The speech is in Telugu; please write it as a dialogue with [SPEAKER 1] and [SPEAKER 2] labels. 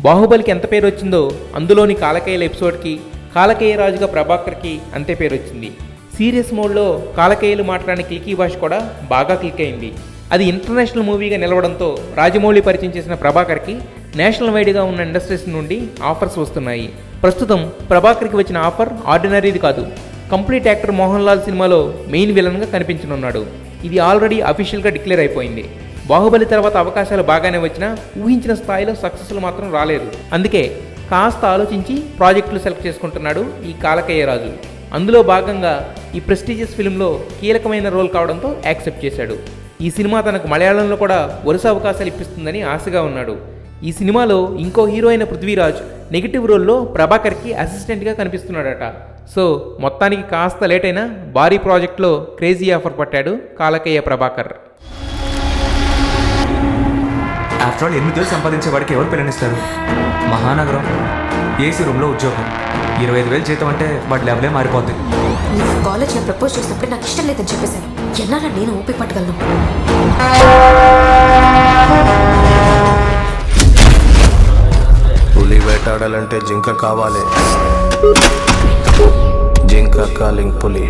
[SPEAKER 1] బాహుబలికి ఎంత పేరు వచ్చిందో అందులోని కాలకేయుల ఎపిసోడ్కి కాలకేయ రాజుగా ప్రభాకర్కి అంతే పేరు వచ్చింది. సీరియస్ మోడ్లో కాలకేయులు మాట్లాడిన క్లికీ భాష కూడా బాగా క్లిక్ అయింది. అది ఇంటర్నేషనల్ మూవీగా నిలవడంతో రాజమౌళి పరిచయం చేసిన ప్రభాకర్కి నేషనల్ వైడ్గా ఉన్న ఇండస్ట్రీస్ నుండి ఆఫర్స్ వస్తున్నాయి. ప్రస్తుతం ప్రభాకర్కి వచ్చిన ఆఫర్ ఆర్డినరీది కాదు. కంప్లీట్ యాక్టర్ మోహన్ లాల్ సినిమాలో మెయిన్ విలన్గా కనిపించనున్నాడు. ఇది ఆల్రెడీ అఫీషియల్గా డిక్లేర్ అయిపోయింది. బాహుబలి తర్వాత అవకాశాలు బాగానే వచ్చినా ఊహించిన స్థాయిలో సక్సెస్లు మాత్రం రాలేదు. అందుకే కాస్త ఆలోచించి ప్రాజెక్టులు సెలెక్ట్ చేసుకుంటున్నాడు ఈ కాలకేయ రాజు. అందులో భాగంగా ఈ ప్రెస్టీజియస్ ఫిల్మ్లో కీలకమైన రోల్ కావడంతో యాక్సెప్ట్ చేశాడు. ఈ సినిమా తనకు మలయాళంలో కూడా వరుస అవకాశాలు ఇప్పిస్తుందని ఆశగా ఉన్నాడు. ఈ సినిమాలో ఇంకో హీరో అయిన పృథ్వీరాజ్ నెగిటివ్ రోల్లో ప్రభాకర్కి అసిస్టెంట్గా కనిపిస్తున్నాడట. సో మొత్తానికి కాస్త లేట్ అయినా భారీ ప్రాజెక్ట్లో క్రేజీ ఆఫర్ పట్టాడు కాలకేయ ప్రభాకర్.
[SPEAKER 2] ఆఫ్టర్ ఆల్ 8,000 సంపాదించేవాడికి ఎవరు పిల్లనిస్తారు? మహానగరం, ఏసీ రూమ్లో ఉద్యోగం, 25,000 జీతం అంటే వాటి లెవెలే మారిపోతుంది.
[SPEAKER 3] నువ్వు కాలేజ్లో ప్రపోజ్ చేసినప్పుడు నాకు ఇష్టం లేదని చెప్పేశాను. ఎన్నారా నేను ఊపి పట్టగలను?
[SPEAKER 4] పులి వేటాడాలంటే జింక కావాలి. జింక కాలింగ్ పులి.